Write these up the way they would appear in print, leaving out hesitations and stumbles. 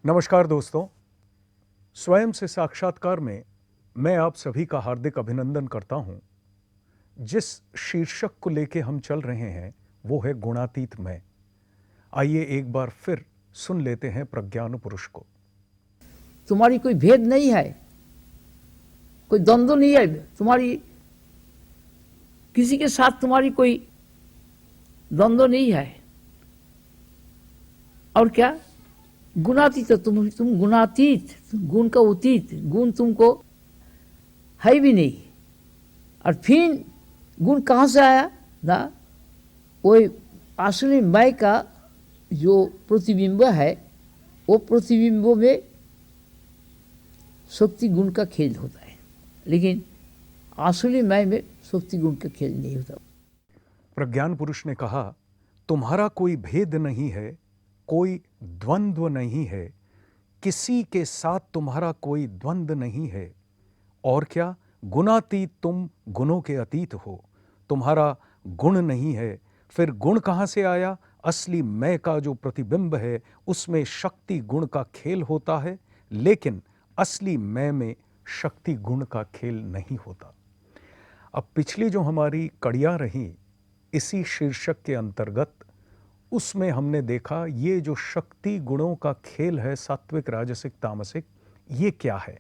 नमस्कार दोस्तों, स्वयं से साक्षात्कार में मैं आप सभी का हार्दिक अभिनंदन करता हूं। जिस शीर्षक को लेके हम चल रहे हैं वो है गुणातीत मैं। आइए एक बार फिर सुन लेते हैं प्रज्ञान पुरुष को। तुम्हारी कोई भेद नहीं है, कोई द्वंद्व नहीं है, तुम्हारी किसी के साथ तुम्हारी कोई द्वंद्व नहीं है। और क्या गुणातीत है, तुम गुणातीत, गुण का अतीत, गुण तुमको है भी नहीं। और फिर गुण कहाँ से आया ना? वो असली मैं का जो प्रतिबिंब है, वो प्रतिबिंबों में शक्ति गुण का खेल होता है, लेकिन असली मैं में शक्ति गुण का खेल नहीं होता। प्रज्ञान पुरुष ने कहा, तुम्हारा कोई भेद नहीं है, कोई द्वंद्व नहीं है, किसी के साथ तुम्हारा कोई द्वंद्व नहीं है। और क्या, गुणातीत, तुम गुणों के अतीत हो, तुम्हारा गुण नहीं है। फिर गुण कहाँ से आया? असली मैं का जो प्रतिबिंब है उसमें शक्ति गुण का खेल होता है, लेकिन असली मैं में शक्ति गुण का खेल नहीं होता। अब पिछली जो हमारी कड़ियाँ रही इसी शीर्षक के अंतर्गत, उसमें हमने देखा ये जो शक्ति गुणों का खेल है, सात्विक, राजसिक, तामसिक, ये क्या है।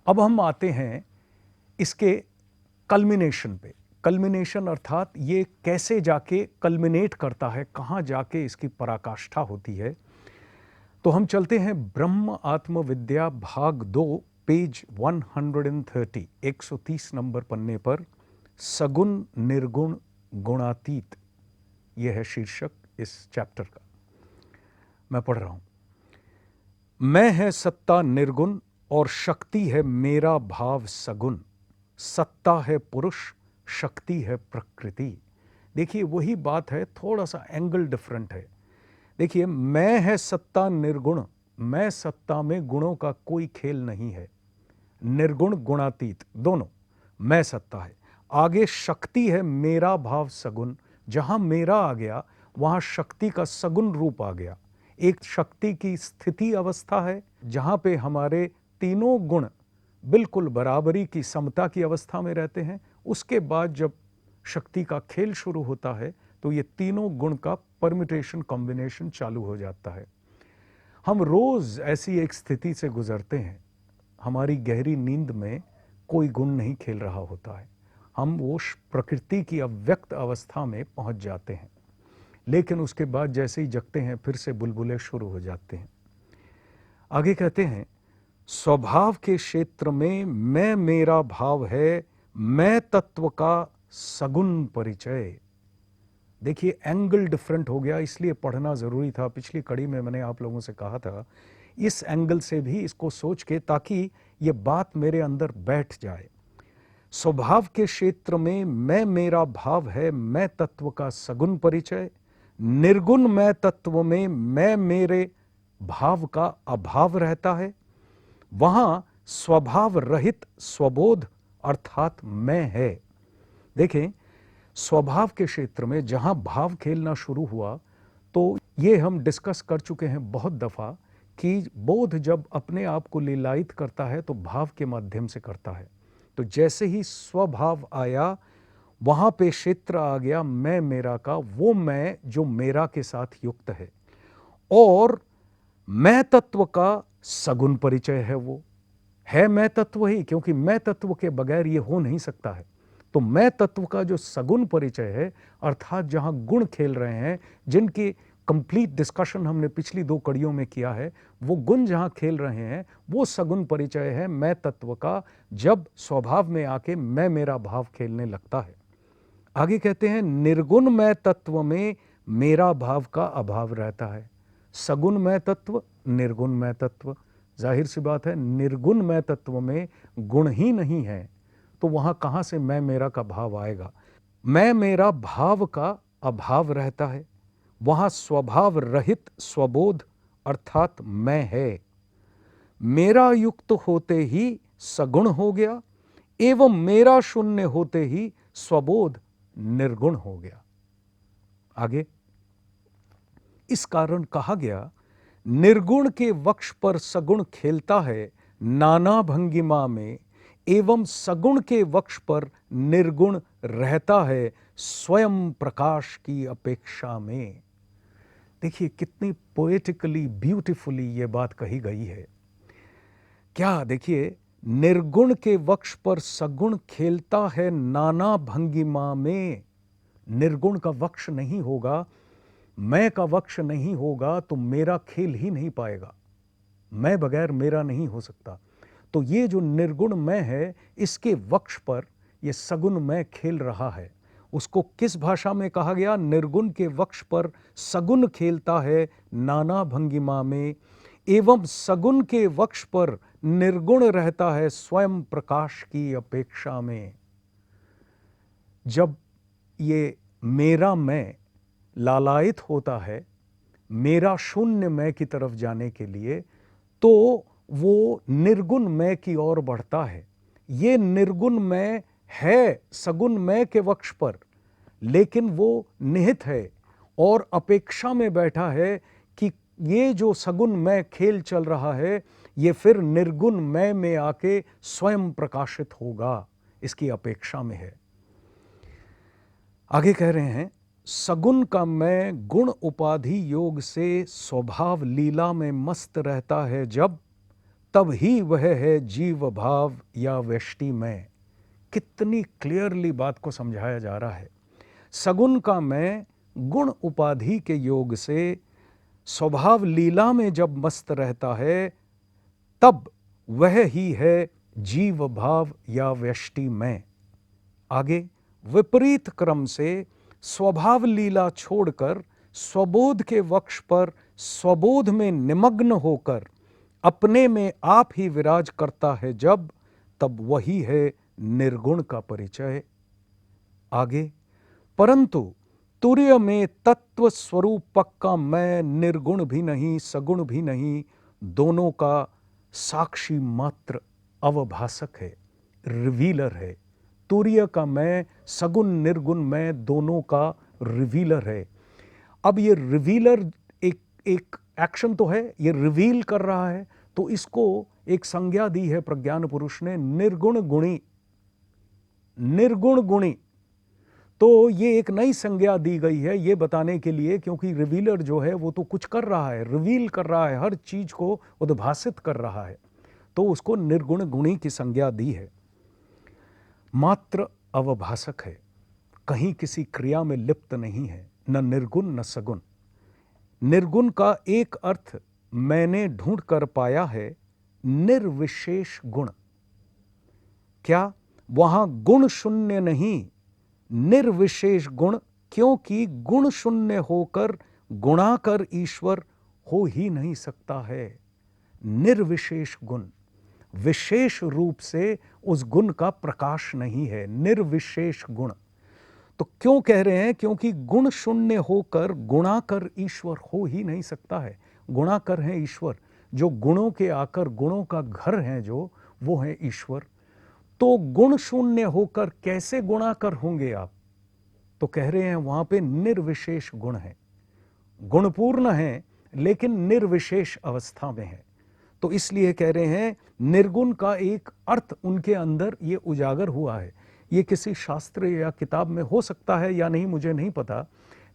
अब हम आते हैं इसके कल्मिनेशन पे। कल्मिनेशन अर्थात ये कैसे जाके कल्मिनेट करता है, कहाँ जाके इसकी पराकाष्ठा होती है। तो हम चलते हैं ब्रह्म आत्मविद्या भाग 2, पेज 130, 130 नंबर पन्ने पर। सगुण निर्गुण गुणातीत, यह है शीर्षक इस चैप्टर का। मैं पढ़ रहा हूं। मैं है सत्ता निर्गुण और शक्ति है मेरा भाव सगुण। सत्ता है पुरुष, शक्ति है प्रकृति। देखिए वही बात है, थोड़ा सा एंगल डिफरेंट है। देखिए, मैं है सत्ता निर्गुण, मैं सत्ता में गुणों का कोई खेल नहीं है। निर्गुण गुणातीत दोनों, मैं सत्ता है। आगे शक्ति है मेरा भाव सगुण। जहां मेरा आ गया वहां शक्ति का सगुण रूप आ गया। एक शक्ति की स्थिति अवस्था है जहां पे हमारे तीनों गुण बिल्कुल बराबरी की, समता की अवस्था में रहते हैं। उसके बाद जब शक्ति का खेल शुरू होता है तो ये तीनों गुण का परम्यूटेशन, कॉम्बिनेशन चालू हो जाता है। हम रोज ऐसी एक स्थिति से गुजरते हैं, हमारी गहरी नींद में कोई गुण नहीं खेल रहा होता है, हम वो प्रकृति की अव्यक्त अवस्था में पहुंच जाते हैं। लेकिन उसके बाद जैसे ही जगते हैं फिर से बुलबुले शुरू हो जाते हैं। आगे कहते हैं, स्वभाव के क्षेत्र में मैं मेरा भाव है, मैं तत्व का सगुण परिचय। देखिए एंगल डिफरेंट हो गया, इसलिए पढ़ना जरूरी था। पिछली कड़ी में मैंने आप लोगों से कहा था इस एंगल से भी इसको सोच के, ताकि ये बात मेरे अंदर बैठ जाए। स्वभाव के क्षेत्र में मैं मेरा भाव है, मैं तत्व का सगुण परिचय। निर्गुण मैं तत्व में मैं मेरे भाव का अभाव रहता है। वहां स्वभाव रहित स्वबोध अर्थात मैं है। देखें, स्वभाव के क्षेत्र में जहां भाव खेलना शुरू हुआ, तो ये हम डिस्कस कर चुके हैं बहुत दफा कि बोध जब अपने आप को लीलायित करता है तो भाव के माध्यम से करता है। तो जैसे ही स्वभाव आया वहां पे क्षेत्र आ गया मैं मेरा का, वो मैं जो मेरा के साथ युक्त है। और मैं तत्व का सगुण परिचय है, वो है मैं तत्व ही, क्योंकि मैं तत्व के बगैर ये हो नहीं सकता है। तो मैं तत्व का जो सगुण परिचय है, अर्थात जहां गुण खेल रहे हैं, जिनकी कंप्लीट डिस्कशन हमने पिछली 2 कड़ियों में किया है, वो गुण जहां खेल रहे हैं वो सगुण परिचय है मैं तत्व का, जब स्वभाव में आके मैं मेरा भाव खेलने लगता है। आगे कहते हैं, निर्गुण मैं तत्व में मेरा भाव का अभाव रहता है। सगुण मैं तत्व, निर्गुण मैं तत्व। जाहिर सी बात है, निर्गुण मैं तत्व में गुण ही नहीं है, तो वहां कहां से मैं मेरा का भाव आएगा। मैं मेरा भाव का अभाव रहता है। वहां स्वभाव रहित स्वबोध अर्थात मैं है। मेरा युक्त होते ही सगुण हो गया, एवं मेरा शून्य होते ही स्वबोध निर्गुण हो गया। आगे, इस कारण कहा गया निर्गुण के वक्ष पर सगुण खेलता है नाना भंगिमा में, एवं सगुण के वक्ष पर निर्गुण रहता है स्वयं प्रकाश की अपेक्षा में। देखिए कितनी पोएटिकली ब्यूटीफुली ये बात कही गई है। क्या देखिए, निर्गुण के वक्ष पर सगुण खेलता है नाना भंगिमा में। निर्गुण का वक्ष नहीं होगा, मैं का वक्ष नहीं होगा तो मेरा खेल ही नहीं पाएगा, मैं बगैर मेरा नहीं हो सकता। तो ये जो निर्गुण मैं है, इसके वक्ष पर ये सगुण मैं खेल रहा है। उसको किस भाषा में कहा गया? निर्गुण के वक्ष पर सगुण खेलता है नाना भंगिमा में, एवं सगुण के वक्ष पर निर्गुण रहता है स्वयं प्रकाश की अपेक्षा में। जब ये मेरा मैं लालायित होता है मेरा शून्य मैं की तरफ जाने के लिए, तो वो निर्गुण मैं की ओर बढ़ता है। ये निर्गुण मैं है सगुण मैं के वक्ष पर, लेकिन वो निहित है और अपेक्षा में बैठा है कि ये जो सगुण मैं खेल चल रहा है, ये फिर निर्गुण मैं में आके स्वयं प्रकाशित होगा, इसकी अपेक्षा में है। आगे कह रहे हैं, सगुण का मैं गुण उपाधि योग से स्वभाव लीला में मस्त रहता है जब, तब ही वह है जीव भाव या व्यष्टि में। कितनी क्लियरली बात को समझाया जा रहा है। सगुण का मैं गुण उपाधि के योग से स्वभाव लीला में जब मस्त रहता है, तब वह ही है जीव भाव या व्यष्टि में। आगे विपरीत क्रम से स्वभाव लीला छोड़कर स्वबोध के वक्ष पर स्वबोध में निमग्न होकर अपने में आप ही विराज करता है जब, तब वही है निर्गुण का परिचय। आगे, परंतु तुर्य में तत्व स्वरूप पक्का मैं निर्गुण भी नहीं सगुण भी नहीं, दोनों का साक्षी मात्र अवभासक है, रिवीलर है। तुर्य का मैं सगुण निर्गुण मैं दोनों का रिवीलर है। अब ये रिवीलर एक एक्शन तो है, ये रिवील कर रहा है, तो इसको एक संज्ञा दी है प्रज्ञान पुरुष ने, निर्गुण गुणी। निर्गुण गुणी, तो ये एक नई संज्ञा दी गई है ये बताने के लिए, क्योंकि रिवीलर जो है वो तो कुछ कर रहा है, रिवील कर रहा है, हर चीज को उद्भासित कर रहा है, तो उसको निर्गुण गुणी की संज्ञा दी है। मात्र अवभासक है, कहीं किसी क्रिया में लिप्त नहीं है, न निर्गुण न सगुण। निर्गुण का एक अर्थ मैंने ढूंढ कर पाया है, निर्विशेष गुण। क्या वहां गुण शून्य नहीं, निर्विशेष गुण, क्योंकि गुण शून्य होकर गुणाकर ईश्वर हो ही नहीं सकता है। निर्विशेष गुण, विशेष रूप से उस गुण का प्रकाश नहीं है, निर्विशेष गुण। तो क्यों कह रहे हैं? क्योंकि गुण शून्य होकर गुणाकर ईश्वर हो ही नहीं सकता है। गुणाकर है ईश्वर, जो गुणों के आकर गुणों का घर है, जो वो है ईश्वर। तो गुण शून्य होकर कैसे गुणाकर होंगे आप? तो कह रहे हैं वहां पे निर्विशेष गुण है, गुणपूर्ण है लेकिन निर्विशेष अवस्था में है। तो इसलिए कह रहे हैं निर्गुण का एक अर्थ उनके अंदर ये उजागर हुआ है। ये किसी शास्त्र या किताब में हो सकता है या नहीं, मुझे नहीं पता,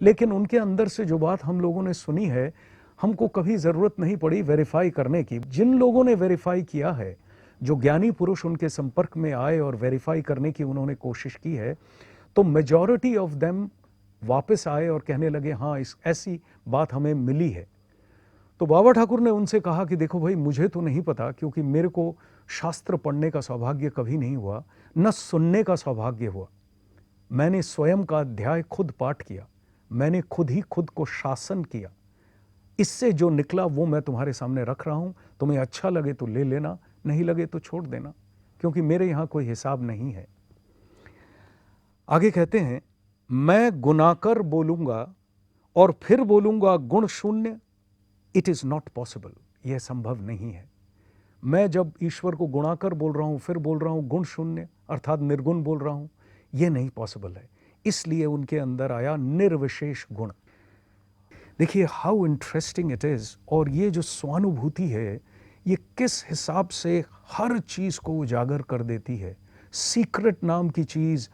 लेकिन उनके अंदर से जो बात हम लोगों ने सुनी है, हमको कभी जरूरत नहीं पड़ी वेरीफाई करने की। जिन लोगों ने वेरीफाई किया है, जो ज्ञानी पुरुष उनके संपर्क में आए और वेरीफाई करने की उन्होंने कोशिश की है, तो मेजॉरिटी ऑफ देम वापस आए और कहने लगे हाँ ऐसी बात हमें मिली है। तो बाबा ठाकुर ने उनसे कहा कि देखो भाई, मुझे तो नहीं पता, क्योंकि मेरे को शास्त्र पढ़ने का सौभाग्य कभी नहीं हुआ, न सुनने का सौभाग्य हुआ। मैंने स्वयं का अध्याय खुद पाठ किया, मैंने खुद ही खुद को शासन किया। इससे जो निकला वो मैं तुम्हारे सामने रख रहा हूं। तुम्हें अच्छा लगे तो ले लेना, नहीं लगे तो छोड़ देना, क्योंकि मेरे यहां कोई हिसाब नहीं है। आगे कहते हैं, मैं गुनाकर बोलूंगा और फिर बोलूंगा गुण शून्य, इट इज नॉट पॉसिबल, यह संभव नहीं है। मैं जब ईश्वर को गुणाकर बोल रहा हूं, फिर बोल रहा हूं गुण शून्य अर्थात निर्गुण बोल रहा हूं, यह नहीं पॉसिबल है। इसलिए उनके अंदर आया निर्विशेष गुण। देखिए हाउ इंटरेस्टिंग इट इज़। और ये जो स्वानुभूति है ये किस हिसाब से हर चीज़ को उजागर कर देती है। सीक्रेट नाम की चीज़,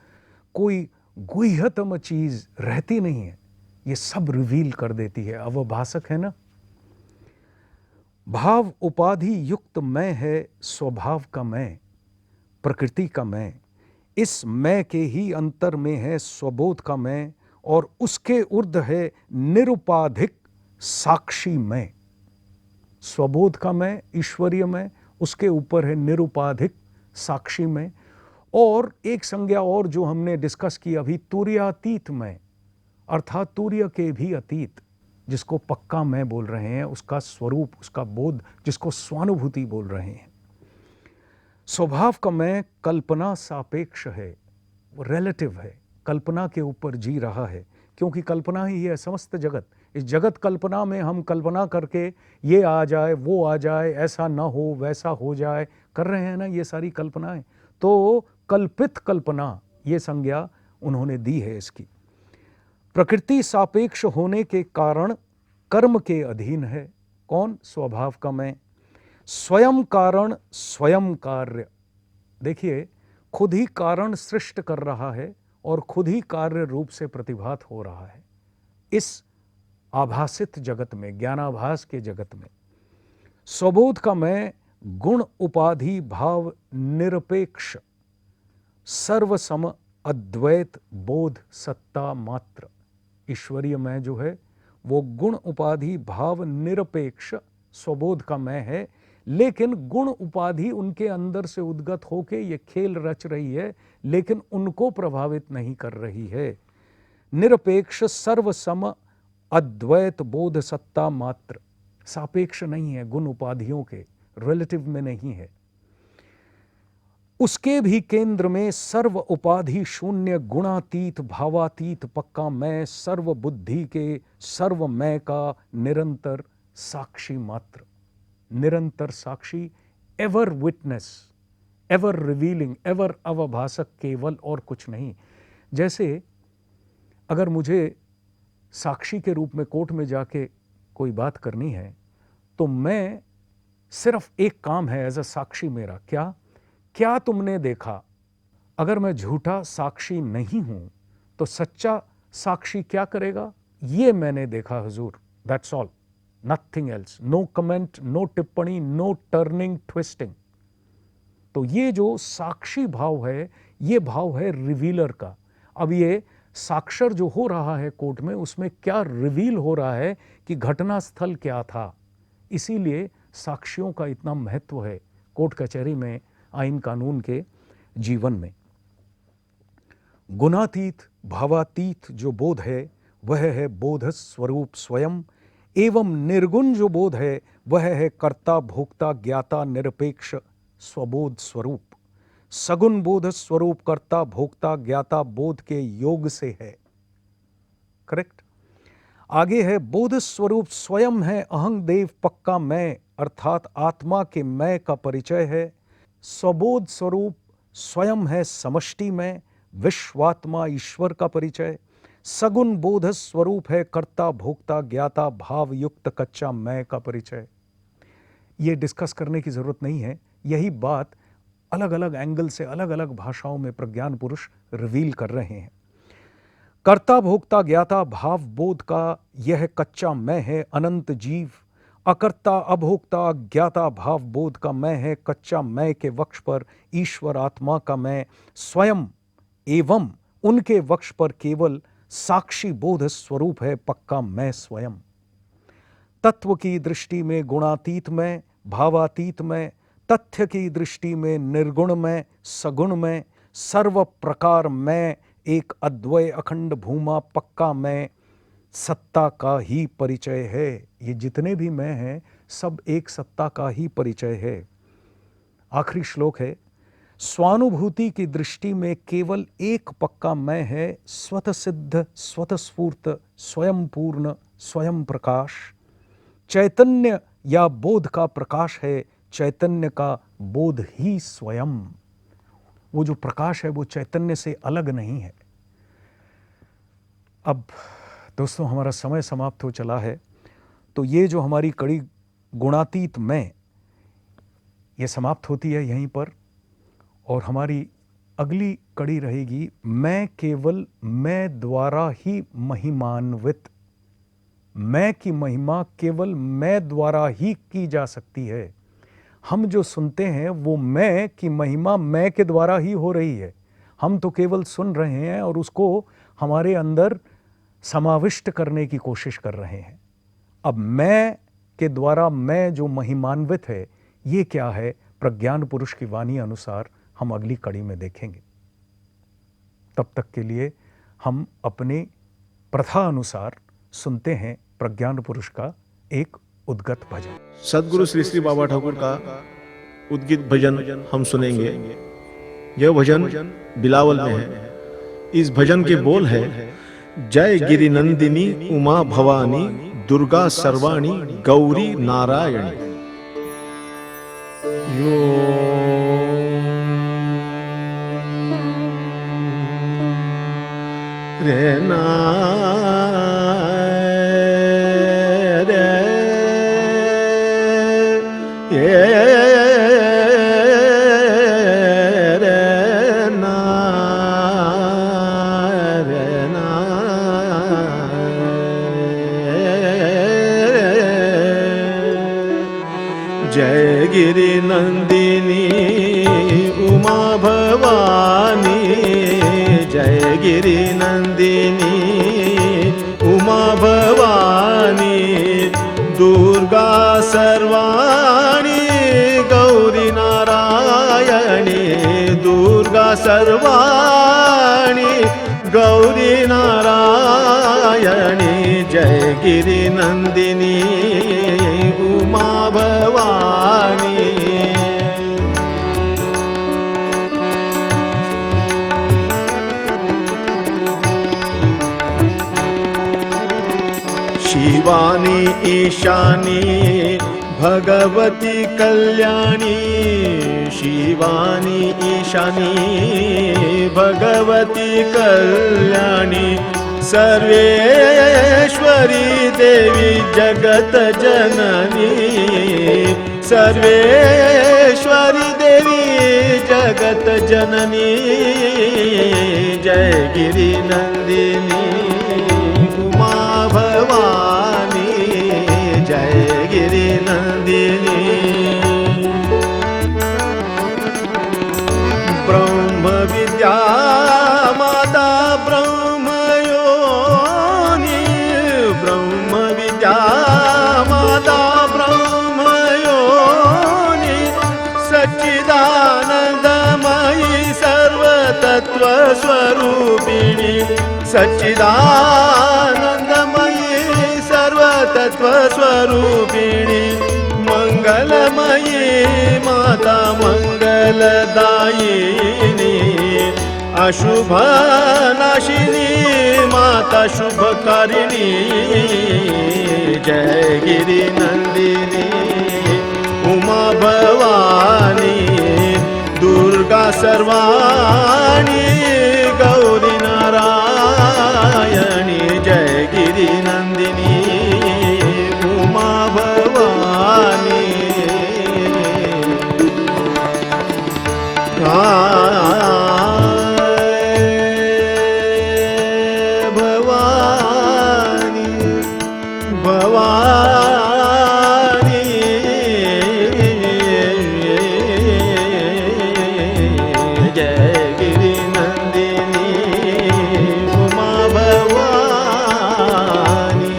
कोई गुह्यतम चीज़ रहती नहीं है, ये सब रिवील कर देती है। अवभाषक है ना। भाव उपाधि युक्त मैं है स्वभाव का मैं, प्रकृति का मैं। इस मैं के ही अंतर में है स्वबोध का मैं, और उसके ऊर्ध्व है निरुपाधिक साक्षी मैं। स्वबोध का मैं, ईश्वरीय मैं, उसके ऊपर है निरुपाधिक साक्षी मैं। और एक संज्ञा और जो हमने डिस्कस की अभी, तुर्यातीत मैं, अर्थात तुर्य के भी अतीत, जिसको पक्का मैं बोल रहे हैं, उसका स्वरूप, उसका बोध, जिसको स्वानुभूति बोल रहे हैं। स्वभाव का मैं कल्पना सापेक्ष है, रिलेटिव है, कल्पना के ऊपर जी रहा है, क्योंकि कल्पना ही है समस्त जगत। इस जगत कल्पना में हम कल्पना करके ये आ जाए, वो आ जाए, ऐसा ना हो, वैसा हो जाए, कर रहे हैं ना ये सारी कल्पनाएं। तो कल्पित कल्पना, ये संज्ञा उन्होंने दी है इसकी। प्रकृति सापेक्ष होने के कारण कर्म के अधीन है। कौन? स्वभाव का मैं। स्वयं कारण स्वयं कार्य। देखिए खुद ही कारण सृष्ट कर रहा है और खुद ही कार्य रूप से प्रतिभात हो रहा है इस आभासित जगत में, ज्ञानाभास के जगत में। स्वबोध का मैं गुण उपाधि भाव निरपेक्ष सर्वसम अद्वैत बोध सत्ता मात्र। ईश्वरीय मैं जो है वो गुण उपाधि भाव निरपेक्ष स्वबोध का मैं है, लेकिन गुण उपाधि उनके अंदर से उद्गत होके ये खेल रच रही है, लेकिन उनको प्रभावित नहीं कर रही है। निरपेक्ष सर्वसम अद्वैत बोध सत्ता मात्र, सापेक्ष नहीं है गुण उपाधियों के, रिलेटिव में नहीं है। उसके भी केंद्र में सर्व उपाधि शून्य गुणातीत भावातीत पक्का मैं, सर्व बुद्धि के सर्व मैं का निरंतर साक्षी मात्र। निरंतर साक्षी, ever witness, ever revealing, ever अवभाषक, केवल और कुछ नहीं। जैसे अगर मुझे साक्षी के रूप में कोर्ट में जाके कोई बात करनी है तो मैं सिर्फ एक काम है एज अ साक्षी मेरा, क्या तुमने देखा। अगर मैं झूठा साक्षी नहीं हूं तो सच्चा साक्षी क्या करेगा? ये मैंने देखा हुजूर, that's all, nothing else, no comment, no टिप्पणी, नो टर्निंग ट्विस्टिंग। तो ये जो साक्षी भाव है, ये भाव है रिवीलर का। अब ये साक्षर जो हो रहा है कोर्ट में, उसमें क्या रिवील हो रहा है कि घटना स्थल क्या था। इसीलिए साक्षियों का इतना महत्व है कोर्ट कचहरी में, आईन कानून के जीवन में। गुणातीत भावातीत जो बोध है वह है बोध स्वरूप स्वयं, एवं निर्गुण जो बोध है वह है कर्ता भोक्ता ज्ञाता निरपेक्ष स्वबोध स्वरूप। सगुण बोध स्वरूप कर्ता भोक्ता ज्ञाता बोध के योग से है। करेक्ट। आगे है बोध स्वरूप स्वयं है अहं देव पक्का मैं, अर्थात आत्मा के मैं का परिचय है। स्वबोध स्वरूप स्वयं है समष्टि में, विश्वात्मा ईश्वर का परिचय। सगुण बोध स्वरूप है कर्ता भोक्ता ज्ञाता भाव युक्त कच्चा मैं का परिचय। ये डिस्कस करने की जरूरत नहीं है, यही बात अलग अलग एंगल से अलग अलग भाषाओं में प्रज्ञान पुरुष रिवील कर रहे हैं। कर्ता भोक्ता ज्ञाता भाव बोध का यह कच्चा मैं है अनंत जीव। अकर्ता अभोक्ता ज्ञाता भाव बोध का मैं है कच्चा मैं के वक्ष पर ईश्वर आत्मा का मैं स्वयं, एवं उनके वक्ष पर केवल साक्षी बोध स्वरूप है पक्का मैं स्वयं। तत्व की दृष्टि में गुणातीत में, भावातीत में, तथ्य की दृष्टि में निर्गुण में, सगुण में, सर्व प्रकार में एक अद्वय अखंड भूमा पक्का मैं सत्ता का ही परिचय है। ये जितने भी मैं हैं सब एक सत्ता का ही परिचय है। आखिरी श्लोक है, स्वानुभूति की दृष्टि में केवल एक पक्का मैं है, स्वतः सिद्ध स्वतः स्फूर्त स्वयं पूर्ण स्वयं प्रकाश। चैतन्य या बोध का प्रकाश है, चैतन्य का बोध ही स्वयं। वो जो प्रकाश है वो चैतन्य से अलग नहीं है। अब दोस्तों, हमारा समय समाप्त हो चला है। तो ये जो हमारी कड़ी गुणातीत मैं, ये समाप्त होती है यहीं पर, और हमारी अगली कड़ी रहेगी मैं केवल मैं द्वारा ही महिमान्वित। मैं की महिमा केवल मैं द्वारा ही की जा सकती है। हम जो सुनते हैं वो मैं की महिमा मैं के द्वारा ही हो रही है। हम तो केवल सुन रहे हैं और उसको हमारे अंदर समाविष्ट करने की कोशिश कर रहे हैं। अब मैं के द्वारा मैं जो महिमान्वित है, ये क्या है, प्रज्ञान पुरुष की वाणी अनुसार हम अगली कड़ी में देखेंगे। तब तक के लिए हम अपने प्रथा अनुसार सुनते हैं प्रज्ञान पुरुष का एक उद्गत भजन। सदगुरु श्री श्री बाबा ठाकुर का उद्गीत भजन हम सुनेंगे। यह भजन बिलावल में है। इस भजन के बोल है, जय गिरि नंदिनी उमा भवानी दुर्गा सर्वाणी गौरी नारायणी। रे ना जय गिरि नंदिनी उमा भवानी, जय गिरि नंदिनी उमा भवानी दुर्गा सर्वाणी गौरी नारायणी, दुर्गा सर्वाणी गौरी नारायणी। जय गिरि नंदिनी उमा भवानी। शिवानी ईशानी भगवती कल्याणी, शिवानी ईशानी भगवती कल्याणी सर्वेश्वरी देवी जगत जननी, सर्वेश्वरी देवी जगत जननी। जय गिरि नंदिनी उमा भवानी, जय गिरि नंदिनी। ब्रह्म विद्या माता ब्रह्म योनि, ब्रह्म विद्या माता ब्रह्म योनि सच्चिदानंदमयी सर्वतत्व स्वरूपिणी, सच्चिदानंदमयी सर्वतत्व स्वरूपिणी। मंगलमयी माता मंगलदायिनी, अशुभ नाशिनी माता शुभकारिणी। जय गिरि नंदिनी उमा भवानी दुर्गा सर्वाणी गौरी नारायणी। जय गिरि नंदिनी उमा भवानी। भवानी भवानी जय गिरि नंदिनी उमा भवानी।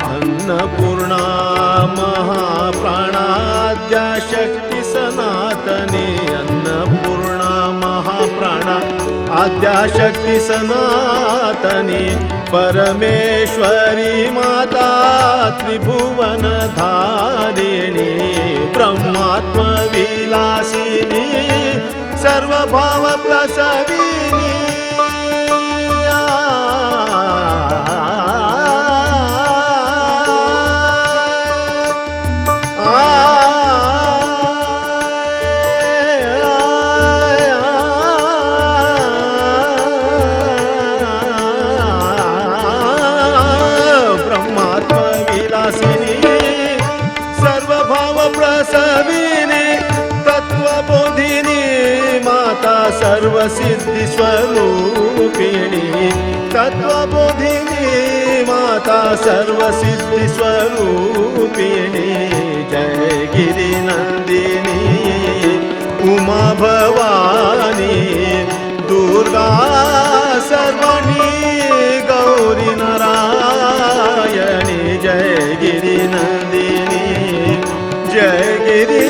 अन्नपूर्णा महाप्राणाद्या शक्ति सनातनी, अन्नपूर्णा महाप्राणा आद्याशक्ति सनातनी परमेश्वरी माता त्रिभुवन धारिणी ब्रह्मात्म विलासिनी सर्वभाव प्रसविनी सर्वसिद्धि स्वरूपिणी तत्वबोधिनी माता सर्वसिद्धि स्वरूपिणी जय गिरि नंदिनी उमा भवानी दुर्गा सर्वणी गौरी नारायणी जय गिरि नंदिनी जय गिरि